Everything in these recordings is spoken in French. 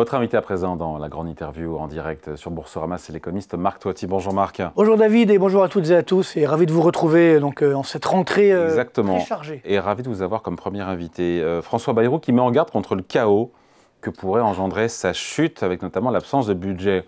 Votre invité à présent dans la grande interview en direct sur Boursorama, c'est l'économiste Marc Toiti. Bonjour Marc. Bonjour David et bonjour à toutes et à tous et ravi de vous retrouver en cette rentrée très chargée. Et ravi de vous avoir comme premier invité. François Bayrou qui met en garde contre le chaos que pourrait engendrer sa chute avec notamment l'absence de budget.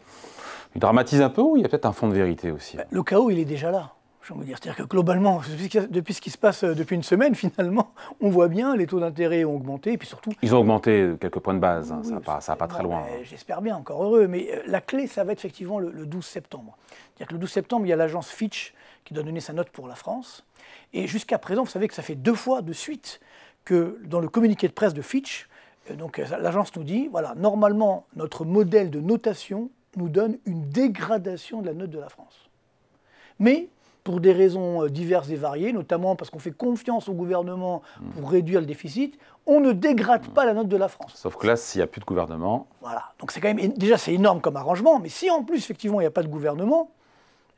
Il dramatise un peu ou il y a peut-être un fond de vérité aussi? Le chaos, il est déjà là. Je veux dire, c'est-à-dire que globalement, depuis ce qui se passe depuis une semaine, finalement, on voit bien, les taux d'intérêt ont augmenté, et puis surtout... Ils ont augmenté quelques points de base, hein, oui, ça va pas très loin. J'espère bien, encore heureux, mais la clé, ça va être effectivement le 12 septembre. C'est-à-dire que le 12 septembre, il y a l'agence Fitch qui doit donner sa note pour la France, et jusqu'à présent, vous savez que ça fait 2 fois de suite que dans le communiqué de presse de Fitch, l'agence nous dit, voilà, normalement, notre modèle de notation nous donne une dégradation de la note de la France. Mais... pour des raisons diverses et variées, notamment parce qu'on fait confiance au gouvernement pour réduire le déficit, on ne dégrade pas la note de la France. Sauf que là, s'il n'y a plus de gouvernement... Voilà, donc c'est quand même, déjà c'est énorme comme arrangement, mais si en plus effectivement il n'y a pas de gouvernement,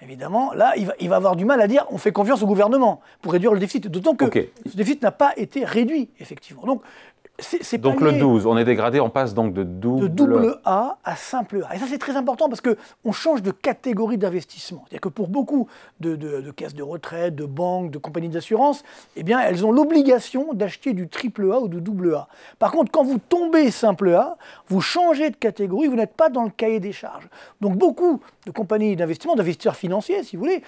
évidemment, là il va avoir du mal à dire on fait confiance au gouvernement pour réduire le déficit, d'autant que ce déficit n'a pas été réduit, effectivement. Donc le 12, on est dégradé, on passe donc de double A à simple A. Et ça c'est très important parce qu'on change de catégorie d'investissement. C'est-à-dire que pour beaucoup de caisses de retraite, de banques, de compagnies d'assurance, eh bien elles ont l'obligation d'acheter du triple A ou du double A. Par contre, quand vous tombez simple A, vous changez de catégorie, vous n'êtes pas dans le cahier des charges. Donc beaucoup de compagnies d'investissement, d'investisseurs financiers si vous voulez,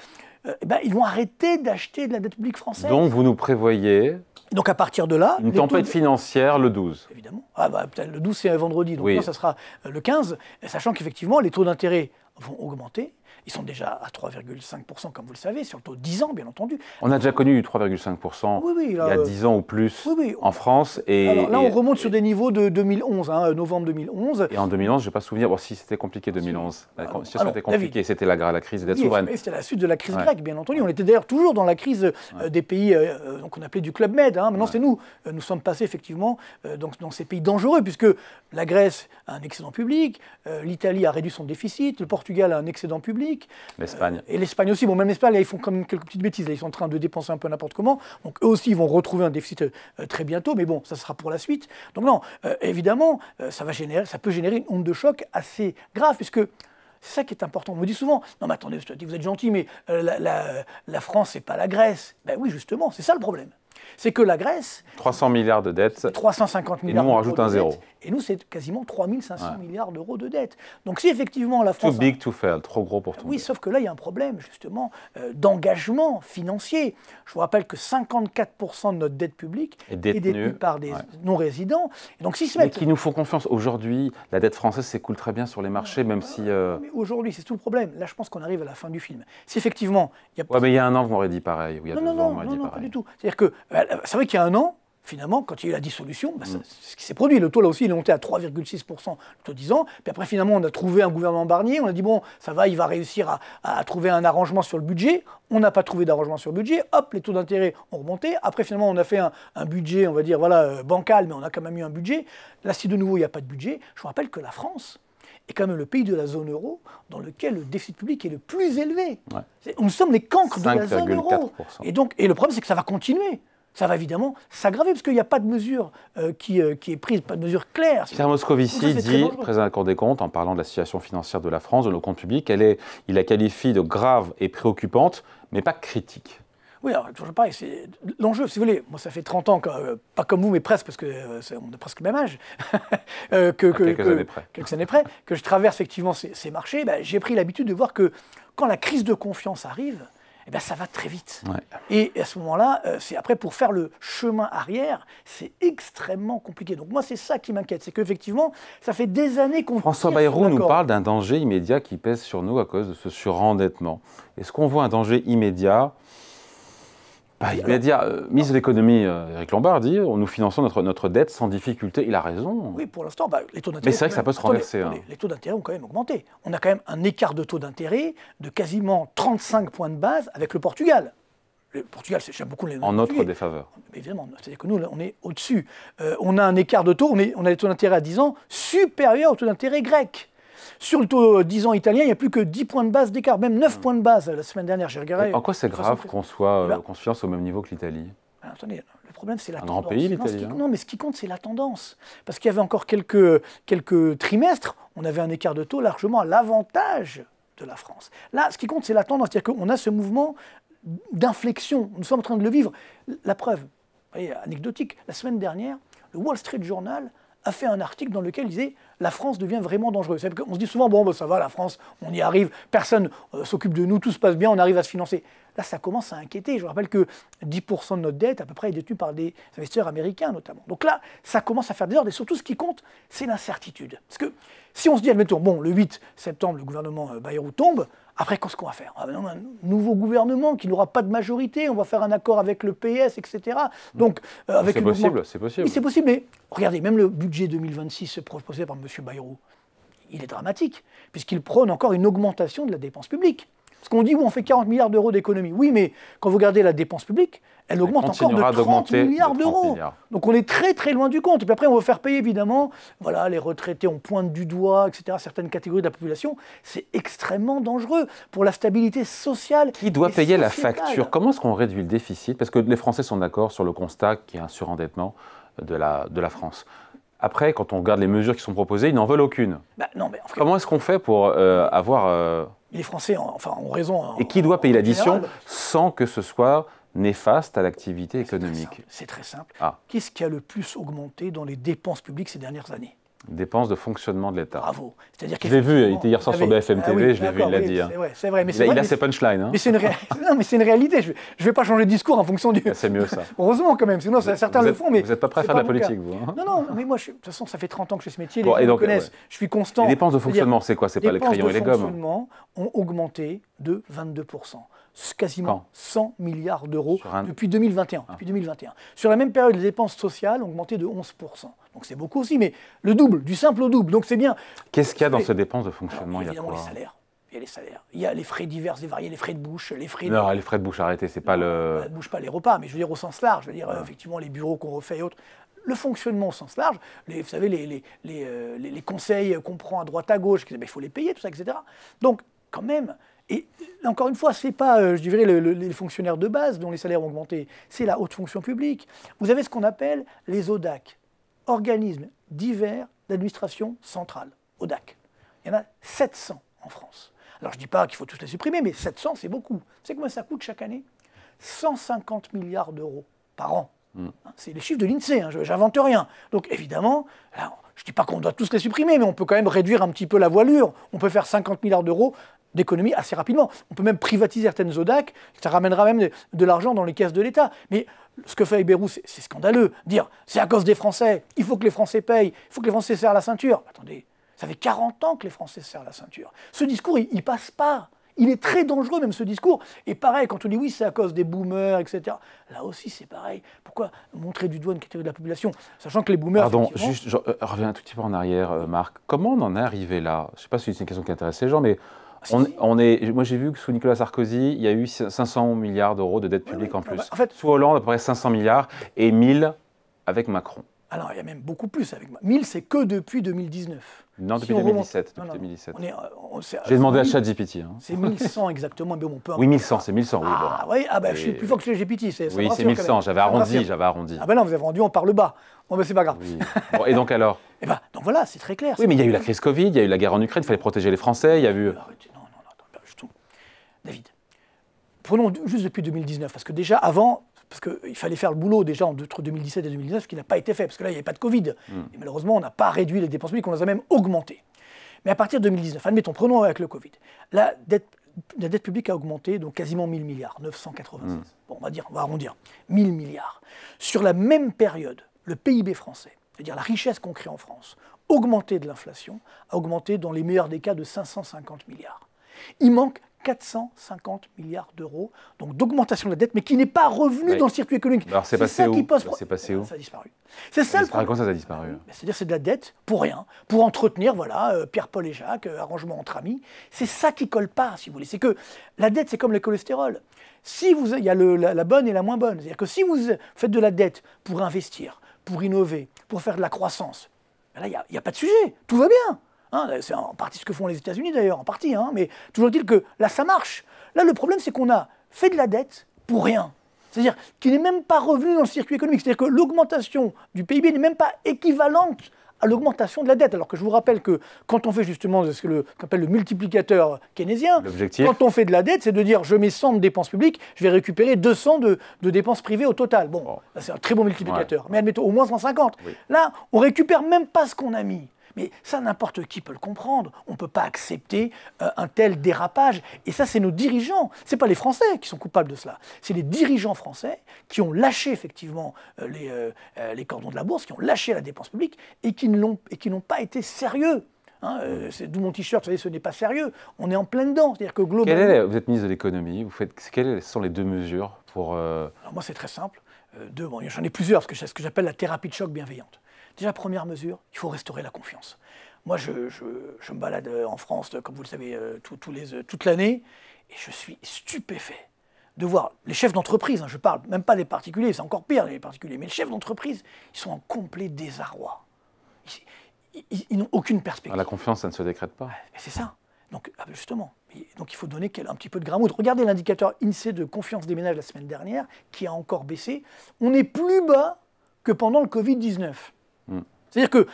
ils vont arrêter d'acheter de la dette publique française. Donc vous nous prévoyez... Donc à partir de là... Une tempête financière le 12. Évidemment. Le 12 c'est un vendredi, donc oui. Ça sera le 15, sachant qu'effectivement les taux d'intérêt vont augmenter. Ils sont déjà à 3,5% comme vous le savez, sur le taux de 10 ans bien entendu. On a déjà connu 3,5% il y a 10 ans ou plus en France. Alors là on remonte sur des niveaux de 2011, novembre 2011. Et en 2011, je n'ai pas souvenir, si c'était compliqué 2011. La situation était compliquée, c'était la crise des dettes souveraines. C'était la suite de la crise grecque bien entendu. On était d'ailleurs toujours dans la crise des pays qu'on appelait du Club Med. Maintenant c'est nous. Nous sommes passés effectivement dans ces pays dangereux puisque la Grèce a un excédent public, l'Italie a réduit son déficit, le Portugal a un excédent public. L'Espagne. Et l'Espagne aussi. Bon, même l'Espagne, là, ils font quand même quelques petites bêtises. Là, ils sont en train de dépenser un peu n'importe comment. Donc, eux aussi, ils vont retrouver un déficit très bientôt. Mais bon, ça sera pour la suite. Donc, non, évidemment, ça peut générer une onde de choc assez grave, puisque c'est ça qui est important. On me dit souvent, non, mais attendez, vous êtes gentil, mais la France, c'est pas la Grèce. Ben oui, justement, c'est ça le problème. C'est que la Grèce... 300 milliards de dettes. 350 milliards d'euros. Et nous, on rajoute un zéro. Et nous, c'est quasiment 3500 milliards d'euros de dettes. Donc si effectivement la France... Too big to fail, trop gros pour tout. Oui, sauf que là, il y a un problème, justement, d'engagement financier. Je vous rappelle que 54% de notre dette publique est détenue par des non-résidents. Et donc, mais qui nous font confiance. Aujourd'hui, la dette française s'écoule très bien sur les marchés, même si... Mais aujourd'hui, c'est tout le problème. Là, je pense qu'on arrive à la fin du film. Si effectivement... mais il y a un an, vous m'aurez dit pareil. Il y a 2 ans, vous m'aurez dit pareil. Pas du tout. C'est-à-dire que, c'est vrai qu'il y a un an, finalement, quand il y a eu la dissolution, c'est ce qui s'est produit. Le taux, là aussi, il est monté à 3,6%, le taux 10 ans. Puis après, finalement, on a trouvé un gouvernement Barnier. On a dit, bon, ça va, il va réussir à trouver un arrangement sur le budget. On n'a pas trouvé d'arrangement sur le budget. Hop, les taux d'intérêt ont remonté. Après, finalement, on a fait un budget, on va dire, bancal, mais on a quand même eu un budget. Là, si de nouveau, il n'y a pas de budget, je vous rappelle que la France est quand même le pays de la zone euro dans lequel le déficit public est le plus élevé. Nous sommes les cancres de la zone euro. Et le problème, c'est que ça va continuer. Ça va évidemment s'aggraver parce qu'il n'y a pas de mesure qui est prise, pas de mesure claire. Pierre Moscovici dit, président de la Cour des comptes, en parlant de la situation financière de la France, de nos comptes publics, il la qualifie de grave et préoccupante, mais pas critique. Oui, alors toujours pareil, c'est l'enjeu, si vous voulez. Moi, ça fait 30 ans, pas comme vous, mais presque, parce qu'on a presque le même âge, quelques années près, que je traverse effectivement ces marchés. J'ai pris l'habitude de voir que quand la crise de confiance arrive, ça va très vite. Et à ce moment-là, après, pour faire le chemin arrière, c'est extrêmement compliqué. Donc moi, c'est ça qui m'inquiète, c'est qu'effectivement, ça fait des années qu'on... François Bayrou nous parle d'un danger immédiat qui pèse sur nous à cause de ce surendettement. Est-ce qu'on voit un danger immédiat ? Ministre de l'économie, Éric Lombard dit nous finançons notre dette sans difficulté. Il a raison. Oui, pour l'instant, les taux d'intérêt. Mais c'est vrai que ça peut se renverser. Les taux d'intérêt ont quand même augmenté. On a quand même un écart de taux d'intérêt de quasiment 35 points de base avec le Portugal. Le Portugal, j'aime beaucoup les... En notre défaveur. Évidemment, c'est-à-dire que nous, on est au-dessus. On a un écart de taux, on a des taux d'intérêt à 10 ans supérieurs au taux d'intérêt grec. Sur le taux 10 ans italien, il n'y a plus que 10 points de base d'écart, même 9 points de base la semaine dernière, j'ai regardé. En quoi c'est grave qu'on se finance au même niveau que l'Italie ? Attendez, problème, c'est la Un tendance. grand pays, Non, l'Italie. non, mais ce qui compte, c'est la tendance. Parce qu'il y avait encore quelques trimestres, on avait un écart de taux largement à l'avantage de la France. Là, ce qui compte, c'est la tendance. C'est-à-dire qu'on a ce mouvement d'inflexion. Nous sommes en train de le vivre. La preuve, vous voyez, anecdotique, la semaine dernière, le Wall Street Journal a fait un article dans lequel il disait « La France devient vraiment dangereuse ». On se dit souvent « Bon, ça va, la France, on y arrive, personne s'occupe de nous, tout se passe bien, on arrive à se financer ». Là, ça commence à inquiéter. Je vous rappelle que 10% de notre dette, à peu près, est détenue par des investisseurs américains, notamment. Donc là, ça commence à faire des ordres. Et surtout, ce qui compte, c'est l'incertitude. Parce que si on se dit, admettons, bon, le 8 septembre, le gouvernement Bayrou tombe, après, qu'est-ce qu'on va faire? Un nouveau gouvernement qui n'aura pas de majorité, on va faire un accord avec le PS, etc. Donc, avec c'est possible, c'est possible. Oui, c'est possible, mais regardez, même le budget 2026 proposé par M. Bayrou, il est dramatique, puisqu'il prône encore une augmentation de la dépense publique. Parce qu'on dit, on fait 40 milliards d'euros d'économie. Oui, mais quand vous regardez la dépense publique, elle augmente encore de 30 milliards d'euros. Donc on est très très loin du compte. Et puis après, on va faire payer évidemment, voilà, les retraités, on pointe du doigt, etc., certaines catégories de la population. C'est extrêmement dangereux pour la stabilité sociale. Qui doit payer la facture? Comment est-ce qu'on réduit le déficit? Parce que les Français sont d'accord sur le constat qu'il y a un surendettement de la France. Après, quand on regarde les mesures qui sont proposées, ils n'en veulent aucune. Bah, non, mais en fait, comment est-ce qu'on fait pour avoir... Les Français ont raison. Et qui doit payer l'addition sans que ce soit néfaste à l'activité économique? C'est très simple. Ah. Qu'est-ce qui a le plus augmenté dans les dépenses publiques ces dernières années? Dépenses de fonctionnement de l'État. Bravo. C'est-à-dire je l'ai vu, il était hier soir sur BFM TV, je l'ai vu, il l'a dit. C'est vrai, mais il a ses punchlines. Hein. Mais c'est une réalité. Je ne vais pas changer de discours en fonction du... C'est mieux ça. Heureusement quand même, sinon certains le font. Mais vous n'êtes pas prêt à faire de la politique, vous hein? Non, mais moi, de toute façon, ça fait 30 ans que je fais ce métier, les gens me connaissent. Ouais. Je suis constant. Les dépenses de fonctionnement, c'est quoi? C'est pas les crayons et les gommes? Les dépenses de fonctionnement ont augmenté de 22%. Quasiment 100 milliards d'euros depuis 2021. Sur la même période, les dépenses sociales ont augmenté de 11%. Donc c'est beaucoup aussi, mais le double, du simple au double. Donc c'est bien. Qu'est-ce qu'il y a dans ces dépenses de fonctionnement? Évidemment, les salaires. Il y a les salaires. Il y a les frais divers et variés, les frais de bouche, les frais... Non, les frais de bouche, arrêtez, c'est pas le... de bouche, pas les repas, mais je veux dire au sens large. Je veux dire, effectivement, les bureaux qu'on refait et autres. Le fonctionnement au sens large, vous savez, les conseils qu'on prend à droite à gauche, il faut les payer, tout ça, etc. Donc, quand même... Et encore une fois, ce n'est pas, je dirais, les fonctionnaires de base dont les salaires ont augmenté, c'est la haute fonction publique. Vous avez ce qu'on appelle les ODAC, organismes divers d'administration centrale, ODAC. Il y en a 700 en France. Alors je ne dis pas qu'il faut tous les supprimer, mais 700, c'est beaucoup. Vous savez combien ça coûte chaque année? 150 milliards d'euros par an. C'est les chiffres de l'INSEE, hein, j'invente rien. Donc évidemment, alors, je ne dis pas qu'on doit tous les supprimer, mais on peut quand même réduire un petit peu la voilure. On peut faire 50 milliards d'euros d'économie assez rapidement. On peut même privatiser certaines ODAC, ça ramènera même de l'argent dans les caisses de l'État. Mais ce que fait Bayrou, c'est scandaleux. Dire, c'est à cause des Français, il faut que les Français payent, il faut que les Français se serrent la ceinture. Attendez, ça fait 40 ans que les Français se serrent la ceinture. Ce discours, il passe pas. Il est très dangereux, même ce discours. Et pareil, quand on dit oui, c'est à cause des boomers, etc. Là aussi, c'est pareil. Pourquoi montrer du doigt une catégorie de la population, sachant que les boomers... Pardon, juste, je reviens un tout petit peu en arrière, Marc. Comment on en est arrivé là? Je ne sais pas si c'est une question qui intéresse les gens, mais moi j'ai vu que sous Nicolas Sarkozy, il y a eu 500 milliards d'euros de dette publique en plus. En fait, sous Hollande, à peu près 500 milliards et 1000 avec Macron. Alors, il y a même beaucoup plus avec moi. 1000, c'est que depuis 2019. Non, depuis 2017. Depuis 2017. J'ai demandé à ChatGPT. Hein. C'est 1100 exactement. Mais bon, oui, 1100, c'est 1100. Oui, ah, bon. Oui, je suis plus fort que ChatGPT. Oui, c'est 1100, j'avais arrondi. Ah ben non, vous avez rendu, on parle bas. Bon, ben c'est pas grave. Oui. Bon, et donc alors? Donc voilà, c'est très clair. Oui, mais il y a eu la crise Covid, il y a eu la guerre en Ukraine, il fallait protéger les Français, il y a eu... Non, David, prenons juste depuis 2019, parce que déjà avant... Parce qu'il fallait faire le boulot déjà entre 2017 et 2019, ce qui n'a pas été fait, parce que là, il n'y avait pas de Covid. Et malheureusement, on n'a pas réduit les dépenses publiques, on les a même augmentées. Mais à partir de 2019, admettons, prenons avec le Covid, la dette publique a augmenté, donc quasiment 1000 milliards, 996. Bon, on va arrondir, 1000 milliards. Sur la même période, le PIB français, c'est-à-dire la richesse qu'on crée en France, augmentée de l'inflation, a augmenté dans les meilleurs des cas de 550 milliards. Il manque 450 milliards d'euros, donc d'augmentation de la dette, mais qui n'est pas revenu dans le circuit économique. Alors c'est passé où? C'est passé où? Ça a disparu. C'est ça le problème. Comment ça a disparu? C'est-à-dire c'est de la dette pour rien, pour entretenir, Pierre, Paul et Jacques, arrangement entre amis. C'est ça qui colle pas, si vous voulez. C'est que la dette, c'est comme le cholestérol. Il y a la bonne et la moins bonne. C'est-à-dire que si vous faites de la dette pour investir, pour innover, pour faire de la croissance, là, il n'y a pas de sujet, tout va bien. C'est en partie ce que font les États-Unis d'ailleurs, en partie, mais toujours est-il que là ça marche. Là le problème c'est qu'on a fait de la dette pour rien. C'est-à-dire qu'il n'est même pas revenu dans le circuit économique. C'est-à-dire que l'augmentation du PIB n'est même pas équivalente à l'augmentation de la dette. Alors que je vous rappelle que quand on fait justement ce qu'on appelle le multiplicateur keynésien, quand on fait de la dette, c'est de dire je mets 100 de dépenses publiques, je vais récupérer 200 de dépenses privées au total. Bon, c'est un très bon multiplicateur. Ouais. Mais admettons au moins 150. Oui. Là, on récupère même pas ce qu'on a mis. Mais ça, n'importe qui peut le comprendre. On ne peut pas accepter un tel dérapage. Et ça, c'est nos dirigeants. Ce n'est pas les Français qui sont coupables de cela. C'est les dirigeants français qui ont lâché effectivement les cordons de la bourse, qui ont lâché la dépense publique et qui n'ont pas été sérieux. Hein, c'est d'où mon t-shirt, vous savez, ce n'est pas sérieux. On est en plein dedans. C'est-à-dire que globalement... Vous êtes ministre de l'économie. Quelles sont les 2 mesures pour... Alors moi, c'est très simple. J'en ai plusieurs, parce que c'est ce que j'appelle la thérapie de choc bienveillante. Déjà, première mesure, il faut restaurer la confiance. Moi, je me balade en France, comme vous le savez, toute l'année, et je suis stupéfait de voir les chefs d'entreprise, je parle même pas des particuliers, c'est encore pire les particuliers, mais les chefs d'entreprise, ils sont en complet désarroi. Ils n'ont aucune perspective. La confiance, ça ne se décrète pas. C'est ça. Donc, justement, donc il faut donner un petit peu de grammouille. Regardez l'indicateur INSEE de confiance des ménages la semaine dernière, qui a encore baissé. On est plus bas que pendant le Covid-19. C'est-à-dire que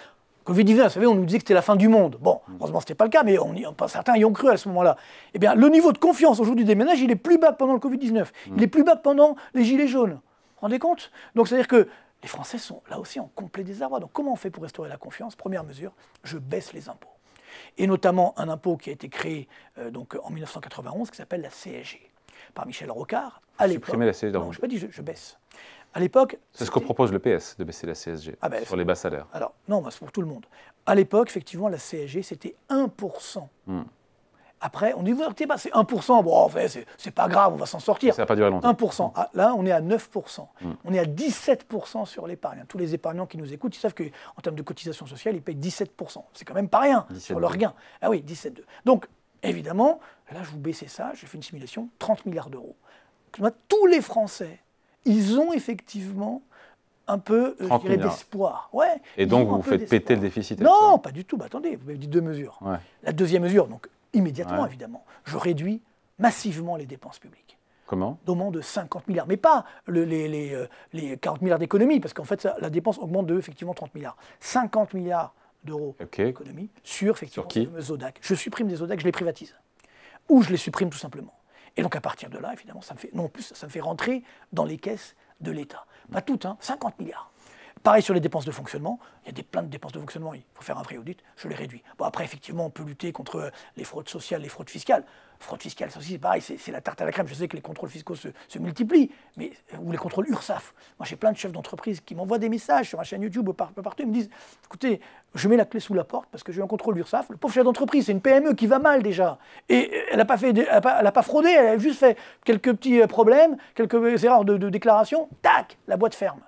Covid-19, vous savez, on nous disait que c'était la fin du monde. Bon, heureusement, ce n'était pas le cas, mais certains y ont cru à ce moment-là. Eh bien, le niveau de confiance aujourd'hui des ménages, il est plus bas que pendant le Covid-19. Il est plus bas que pendant les Gilets jaunes. Vous vous rendez compte? Donc, c'est-à-dire que les Français sont là aussi en complet désarroi. Donc, comment on fait pour restaurer la confiance? Première mesure, je baisse les impôts. Et notamment un impôt qui a été créé donc, en 1991, qui s'appelle la CSG, par Michel Rocard. Supprimer la CSG. Non, je n'ai pas dit je baisse. À l'époque, c'est ce que propose le PS, de baisser la CSG sur les bas salaires. Alors, non, c'est pour tout le monde. À l'époque, effectivement, la CSG, c'était 1%. Après, on dit, c'est 1%, bon, en fait, c'est pas grave, on va s'en sortir. Ça n'a pas duré longtemps. 1%. Ah, là, on est à 9%. On est à 17% sur l'épargne. Tous les épargnants qui nous écoutent, ils savent qu'en termes de cotisation sociale, ils payent 17%. C'est quand même pas rien sur leur gain. Ah oui, 17,2. Donc, évidemment, là, je vous baissais ça, j'ai fait une simulation, 30 milliards d'euros. Tous les Français, ils ont effectivement un peu d'espoir. Ouais, et donc vous faites péter le déficit? Non, pas du tout. Attendez, vous m'avez dit 2 mesures. Ouais. La deuxième mesure, donc immédiatement évidemment, je réduis massivement les dépenses publiques. Comment? D'augment de 50 milliards. Mais pas les 40 milliards d'économies, parce qu'en fait, la dépense augmente de effectivement 30 milliards. 50 milliards d'euros d'économies sur effectivement ces fameuses ODAC. Je supprime des ODAC, je les privatise. Ou je les supprime tout simplement. Et donc à partir de là, évidemment, ça me fait rentrer dans les caisses de l'État. Pas toutes, 50 milliards. Pareil sur les dépenses de fonctionnement, il y a plein de dépenses de fonctionnement, il faut faire un vrai audit, je les réduis. Bon, après, effectivement, on peut lutter contre les fraudes sociales, les fraudes fiscales. Fraude fiscale, ça aussi, c'est pareil, c'est la tarte à la crème. Je sais que les contrôles fiscaux se multiplient, ou les contrôles URSSAF. Moi, j'ai plein de chefs d'entreprise qui m'envoient des messages sur ma chaîne YouTube ou partout, ils me disent, écoutez, je mets la clé sous la porte parce que j'ai un contrôle URSSAF. Le pauvre chef d'entreprise, c'est une PME qui va mal déjà. Et elle n'a pas fraudé, elle a juste fait quelques petits problèmes, quelques erreurs de déclaration, tac, la boîte ferme.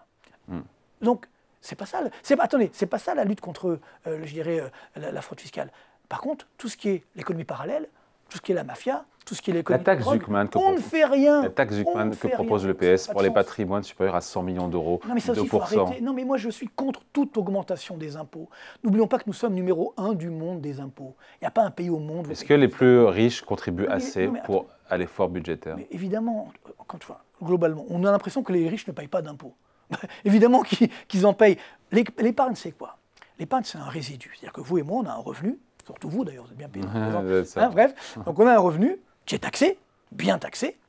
Donc, c'est pas ça. Attendez, c'est pas ça la lutte contre, je dirais, la fraude fiscale. Par contre, tout ce qui est l'économie parallèle, tout ce qui est la mafia, tout ce qui est l'économie de drogue, on ne fait rien. La taxe Zuckman que propose le PS pour les patrimoines supérieurs à 100 millions d'euros, non, mais ça aussi, 2%. Faut arrêter. Non, mais moi, je suis contre toute augmentation des impôts. N'oublions pas que nous sommes numéro 1 du monde des impôts. Il n'y a pas un pays au monde... Est-ce que les plus riches contribuent assez pour à l'effort budgétaire? Mais évidemment, globalement, on a l'impression que les riches ne payent pas d'impôts. Évidemment qu'ils en payent. L'épargne, c'est quoi? L'épargne, c'est un résidu. C'est-à-dire que vous et moi, on a un revenu, surtout vous d'ailleurs, vous êtes bien payé. Bref, donc on a un revenu qui est taxé, bien taxé.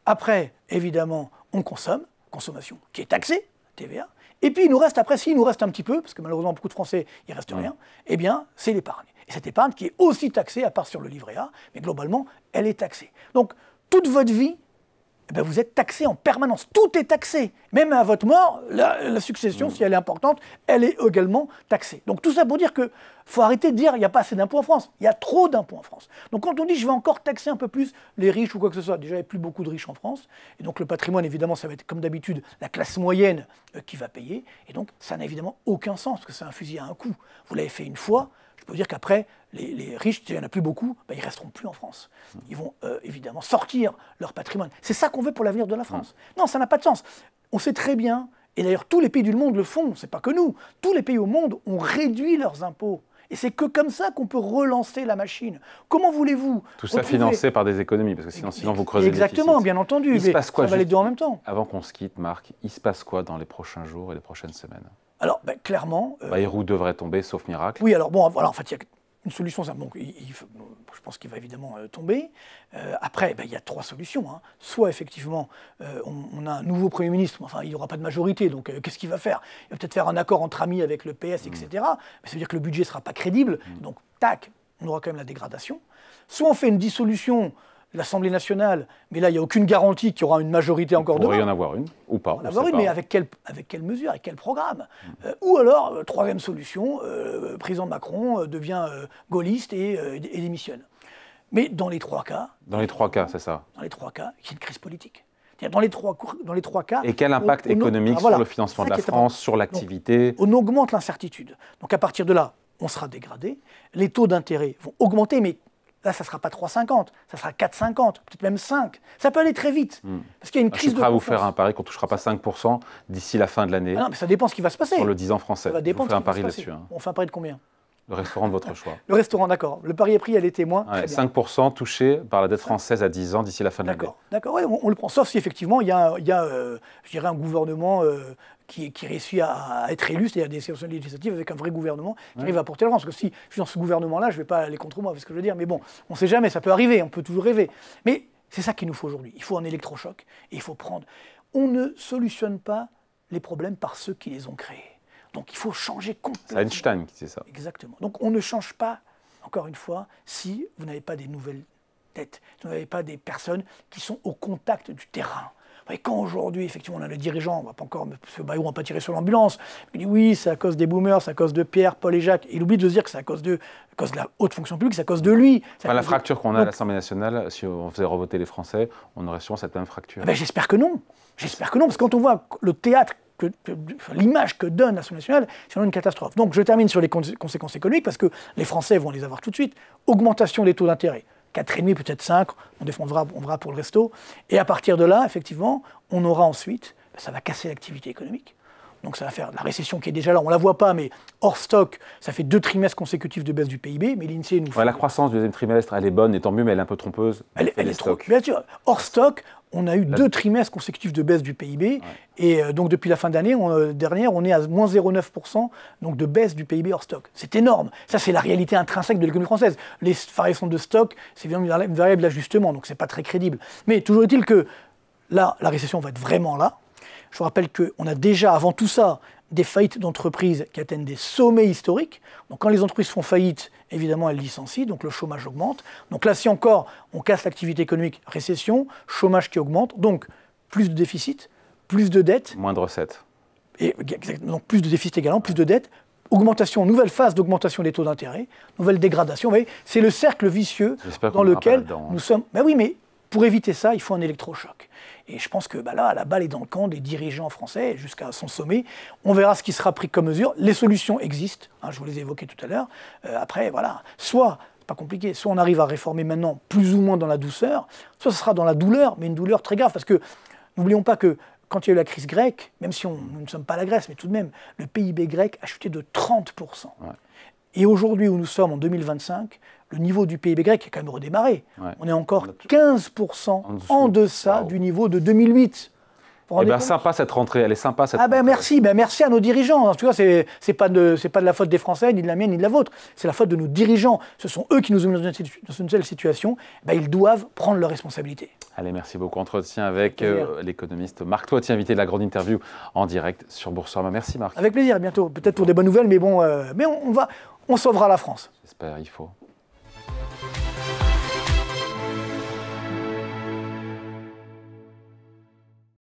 Après, évidemment, on consomme, consommation qui est taxée, TVA. Et puis, il nous reste, après, s'il nous reste un petit peu, parce que malheureusement, beaucoup de Français, il ne reste rien, eh bien, c'est l'épargne. Et cette épargne qui est aussi taxée, à part sur le livret A, mais globalement, elle est taxée. Donc, toute votre vie, eh bien, vous êtes taxé en permanence. Tout est taxé. Même à votre mort, la succession, si elle est importante, elle est également taxée. Donc tout ça pour dire qu'il faut arrêter de dire qu'il n'y a pas assez d'impôts en France. Il y a trop d'impôts en France. Donc quand on dit je vais encore taxer un peu plus les riches ou quoi que ce soit, déjà il n'y a plus beaucoup de riches en France. Et donc le patrimoine, évidemment, ça va être comme d'habitude la classe moyenne qui va payer. Et donc ça n'a évidemment aucun sens parce que c'est un fusil à un coup. Vous l'avez fait une fois. Je peux dire qu'après, les riches, s'il n'y en a plus beaucoup, ils ne resteront plus en France. Ils vont évidemment sortir leur patrimoine. C'est ça qu'on veut pour l'avenir de la France. Non, ça n'a pas de sens. On sait très bien, et d'ailleurs tous les pays du monde le font, c'est pas que nous, tous les pays au monde ont réduit leurs impôts. Et c'est que comme ça qu'on peut relancer la machine. Comment voulez-vous tout ça financé par des économies, parce que sinon vous creusez exactement, le déficit. Bien entendu. Il se passe quoi, ça va les deux en même temps. Avant qu'on se quitte, Marc, il se passe quoi dans les prochains jours et les prochaines semaines? Alors, clairement... Bayrou devrait tomber, sauf miracle. Oui, alors bon, voilà, en fait, il y a une solution. Donc, je pense qu'il va évidemment tomber. Après, il y a 3 solutions. Hein. Soit, effectivement, on a un nouveau Premier ministre, enfin, il n'y aura pas de majorité, donc qu'est-ce qu'il va faire? Il va peut-être faire un accord entre amis avec le PS, etc. Mais ça veut dire que le budget ne sera pas crédible. Donc, tac, on aura quand même la dégradation. Soit on fait une dissolution de l'Assemblée nationale, mais là, il n'y a aucune garantie qu'il y aura une majorité encore demain. Il pourrait y en avoir une, ou pas. Mais avec quelle mesure, avec quel programme? Ou alors, troisième solution, le président Macron devient gaulliste et démissionne. Mais dans les 3 cas... Dans les 3 cas, c'est ça. Dans les 3 cas, il y a une crise politique. Dans les trois cas... Et quel impact économique sur le financement de la France, sur l'activité? On augmente l'incertitude. Donc à partir de là, on sera dégradé. Les taux d'intérêt vont augmenter, mais là, ça ne sera pas 3,50, ça sera 4,50, peut-être même 5. Ça peut aller très vite. Parce qu'il y a une crise de confiance. Je suis prêt à vous faire un pari qu'on ne touchera pas 5% d'ici la fin de l'année. Non, mais ça dépend de ce qui va se passer. Sur le 10 ans français. Ça va dépendre de ce qui va se passer. On fait un pari de combien? Le restaurant de votre choix. Le restaurant, d'accord. Le pari est pris, elle est témoin. Ouais, 5% touché par la dette française à 10 ans d'ici la fin de l'année. D'accord, ouais, on le prend. Sauf si effectivement il y a je dirais, un gouvernement qui réussit à être élu, c'est-à-dire des élections législatives avec un vrai gouvernement qui arrive à porter la France. Parce que si je suis dans ce gouvernement-là, je ne vais pas aller contre moi, c'est ce que je veux dire. Mais bon, on ne sait jamais, ça peut arriver, on peut toujours rêver. Mais c'est ça qu'il nous faut aujourd'hui. Il faut un électrochoc et il faut prendre. On ne solutionne pas les problèmes par ceux qui les ont créés. Donc il faut changer complètement. C'est Einstein qui disait ça. Exactement. Donc on ne change pas, encore une fois, si vous n'avez pas des nouvelles têtes, si vous n'avez pas des personnes qui sont au contact du terrain. Et quand aujourd'hui, effectivement, on a le dirigeant, on ne va pas encore, M. Bayrou ne va pas tirer sur l'ambulance, il dit oui, c'est à cause des boomers, c'est à cause de Pierre, Paul et Jacques. Et il oublie de se dire que c'est à cause de la haute fonction publique, c'est à cause de lui. La fracture qu'on a à l'Assemblée nationale, si on faisait revoter les Français, on aurait sûrement cette même fracture. J'espère que non. J'espère que non, parce que quand on voit le théâtre, l'image que donne l'Assemblée nationale, c'est vraiment une catastrophe. Donc je termine sur les conséquences économiques, parce que les Français vont les avoir tout de suite. Augmentation des taux d'intérêt. 4,5, peut-être 5, on verra pour le resto. Et à partir de là, effectivement, on aura ensuite, ça va casser l'activité économique. Donc ça va faire la récession qui est déjà là, on ne la voit pas, mais hors stock, ça fait 2 trimestres consécutifs de baisse du PIB, mais l'INSEE nous fait... La croissance du deuxième trimestre, elle est bonne, et tant mieux, mais elle est un peu trompeuse. Elle est trop... Bien sûr, hors stock, on a eu 2 trimestres consécutifs de baisse du PIB, et donc depuis la fin d'année dernière, on est à moins 0,9% donc de baisse du PIB hors stock. C'est énorme. Ça, c'est la réalité intrinsèque de l'économie française. Les variations de stock, c'est une variable d'ajustement, donc c'est pas très crédible. Mais toujours est-il que là, la récession va être vraiment là. Je vous rappelle qu'on a déjà, avant tout ça, des faillites d'entreprises qui atteignent des sommets historiques. Donc quand les entreprises font faillite, évidemment, elles licencient, donc le chômage augmente. Donc là, si encore on casse l'activité économique, récession, chômage qui augmente, donc plus de déficit, plus de dettes. Moins de recettes. Donc plus de déficit également, plus de dettes, augmentation, nouvelle phase d'augmentation des taux d'intérêt, nouvelle dégradation. Vous voyez, c'est le cercle vicieux dans lequel nous sommes. Ben oui, mais pour éviter ça, il faut un électrochoc. Et je pense que là, la balle est dans le camp des dirigeants français jusqu'à son sommet. On verra ce qui sera pris comme mesure. Les solutions existent, je vous les ai évoquées tout à l'heure. Après, voilà, soit, pas compliqué, soit on arrive à réformer maintenant plus ou moins dans la douceur, soit ce sera dans la douleur, mais une douleur très grave. Parce que n'oublions pas que quand il y a eu la crise grecque, même si nous ne sommes pas la Grèce, mais tout de même, le PIB grec a chuté de 30%. Ouais. Et aujourd'hui, où nous sommes en 2025, le niveau du PIB grec est quand même redémarré. Ouais. On est encore 15% en deçà du niveau de 2008. Sympa cette rentrée, elle est sympa cette rentrée. Merci à nos dirigeants. En tout cas, c'est pas de la faute des Français, ni de la mienne, ni de la vôtre. C'est la faute de nos dirigeants. Ce sont eux qui nous ont mis dans une telle situation. Ils doivent prendre leurs responsabilités. Allez, merci beaucoup. Entretien avec l'économiste Marc Toiti, invité de la grande interview en direct sur Boursorama. Merci Marc. Avec plaisir, à bientôt. Peut-être pour des bonnes nouvelles, mais bon, on sauvera la France. J'espère, il faut.